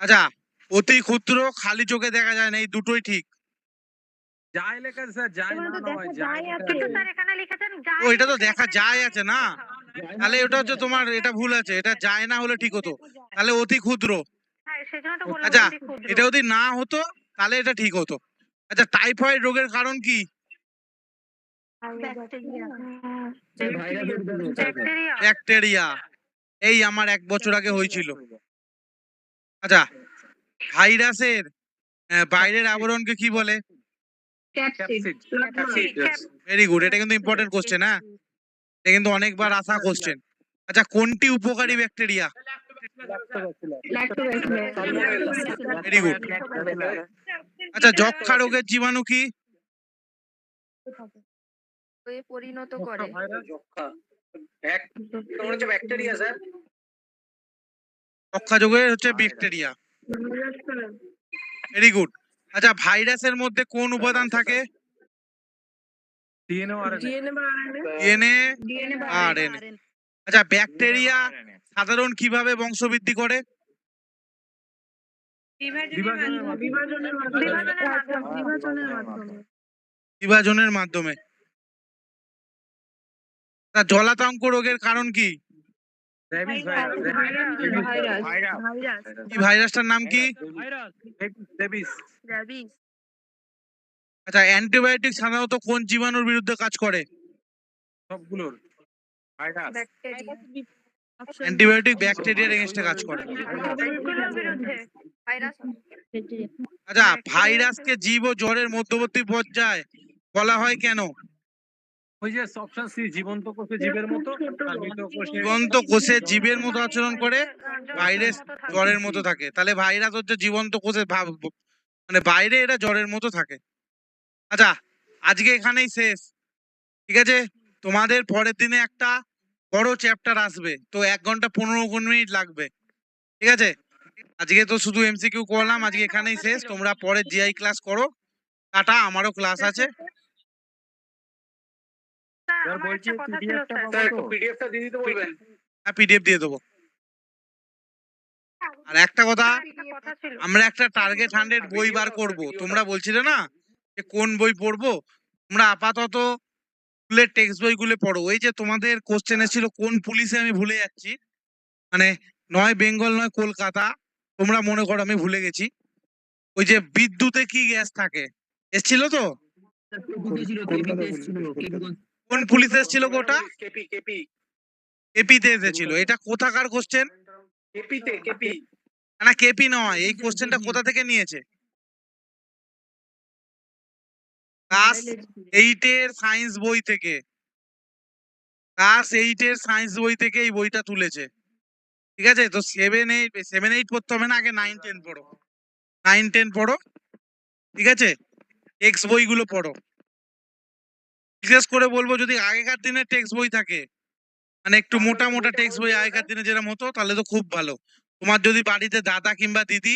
আচ্ছা, অতি ক্ষুদ্র, খালি চোখে দেখা যায় না, এই দুটোই ঠিক। যায় লেখা আছে স্যার, যায় এখানে না তো নয়, দেখা যায় যায় লেখা আছে। কিন্তু আছে। স্যার এখানে লিখেছেন ও যায় এটা তো লিখেছেন, দেখা এখানে যায় যায় আছে নেই না, লেখা। তাহলে ওটা হচ্ছে তোমার, এটা ভুল আছে, এটা যায় না হলে ঠিক হতো, তাহলে অতি ক্ষুদ্র। হ্যাঁ সেজন্য তো বললাম আচ্ছা, অতি ক্ষুদ্র। এটা যদি না হতো তাহলে এটা ঠিক হতো। আচ্ছা, টাইফয়েড রোগের কারণ কি? ব্যাকটেরিয়া। ব্যাকটেরিয়া। ব্যাকটেরিয়া। এই আমার 1 বছর আগে হয়েছিল। আচ্ছা, ভাইরাসের বাইরের আবরণকে কি বলে? ক্যাপসিড। ভেরি গুড, এটা কিন্তু ইম্পর্টেন্ট কোশ্চেন। হ্যাঁ, এটা কিন্তু অনেকবার আসা কোশ্চেন। আচ্ছা, কোনটি উপকারী ব্যাকটেরিয়া? Very good. আচ্ছা, যক্ষা রোগের জীবাণু কি? পরিণত করে। Bacteria sir. যক্ষা রোগের হচ্ছে ব্যাকটেরিয়া। Very good. আচ্ছা, ভাইরাসের মধ্যে কোন উপাদান থাকে? ডিএনএ আর ডিএনএ, আরএনএ। আচ্ছা, ব্যাকটেরিয়া সাধারণ কিভাবে বংশবৃদ্ধি করে? বিভাজনের মাধ্যমে। তা জলাতঙ্ক রোগের কারণ কি? কি ভাইরাসটার নাম কি? আচ্ছা, অ্যান্টিবায়োটিক সাধারণত কোন জীবাণুর বিরুদ্ধে কাজ করে? সবগুলোর ভাইরাস। অ্যান্টিবায়োটিক ব্যাকটেরিয়ার এগেইনস্টে কাজ করে। এগুলোর বিরুদ্ধে। আচ্ছা, ভাইরাসকে জীব ও জ্বরের মধ্যবর্তী পর্যায় বলা হয় কেন? ওই যে অপশন সি, জীবন্ত কোষে জীবের মতো আর মৃত কোষে জীবন্ত কোষে জীবের মতো আচরণ করে, ভাইরাস জ্বরের মতো থাকে। তাহলে ভাইরাস হচ্ছে জীবন্ত কোষে মানে বাইরে, এটা জ্বরের মতো থাকে। আচ্ছা, আজকে এখানেই শেষ, ঠিক আছে? তোমাদের পরের দিনে একটা বড় চ্যাপ্টার আসবে, তো 1 ঘন্টা 15 মিনিট লাগবে, ঠিক আছে? আজকে তো শুধু এমসিকিউ করলাম, আজকে এখানেই শেষ। তোমরা পরে জিআই ক্লাস করো। টাটা, আমারও ক্লাস আছে। স্যার স্যার আমার বলছি একটা কথা ছিল পিডিএফটা স্যার। পাবো তো? পিডিএফটা দিয়ে দিতে বলবেন। হ্যাঁ, পিডিএফ দিয়ে দেবো। আর একটা কথা, একটা কথা ছিল। আমরা একটা টার্গেট 100 বই বার করব। তোমরা বলছিলে না যে কোন বই পড়বো, তোমরা আপাতত স্কুলের টেক্সট বইগুলো পড়ো। ওই যে তোমাদের কোশ্চেন ছিল কোন পুলিশে, আমি ভুলে যাচ্ছি, মানে নয় বেঙ্গল নয় কলকাতা, তোমরা মনে করো আমি ভুলে গেছি। ওই যে বিদ্যুতে কি গ্যাস থাকে, এসছিল তো? কোন পুলিশ এসছিল গোটা? কেপি কেপি এপিতে এসেছিল। এটা কোথাকার কোশ্চেন? কেপিতে কেপি। না, কেপি নয়। এই কোশ্চেনটা কোথা থেকে নিয়েছে? ক্লাস 8-এর সায়েন্স বই থেকে। ক্লাস 8-এর সায়েন্স বই থেকে এই বইটা তুলেছে, ঠিক আছে? তো 7-8 পড়তে হবে না, আগে 9-10 পড়ো। 9-10 পড়ো, ঠিক আছে? টেক্সট বইগুলো পড়ো। বিশেষ করে বলবো, যদি আগেকার দিনের টেক্সট বই থাকে, মানে একটু মোটা মোটা টেক্সট বই আগেকার দিনে যেরকম হতো, তাহলে তো খুব ভালো। তোমার যদি বাড়িতে দাদা কিংবা দিদি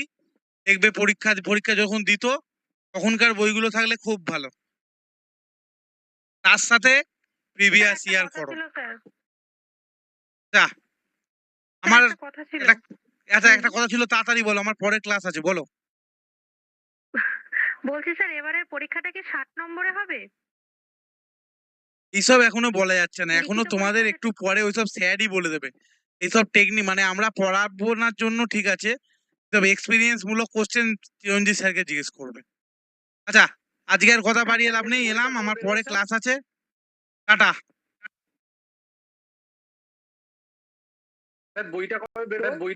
দেখবে পরীক্ষা পরীক্ষা যখন দিত, তখনকার বইগুলো থাকলে খুব ভালো। তার সাথে প্রিভিয়াস একটা ইয়ার কথা করো। ছিল স্যার। যা, আমার একটা কথা ছিল। একটা কথা ছিল, তাড়াতাড়ি বলো, আমার পরে ক্লাস আছে, বলো। বলছি স্যার এবারের পরীক্ষাটা কি 60 নম্বরে হবে? এইসব এখনো বলা যাচ্ছে না, এখনো তোমাদের একটু পরে ওইসব স্যারই বলে দেবে। এইসব টেকনিক মানে আমরা পড়াবোনার জন্য, ঠিক আছে, সব এক্সপিরিয়েন্স মূলক কোশ্চেন চিরঞ্জিত স্যারকে জিজ্ঞেস করবে। আচ্ছা, আজকে আর কথা বাড়িয়ে লাভ নেই, এলাম, আমার পরে ক্লাস আছে। টাটা। বইটা কবে বেরোবে? বই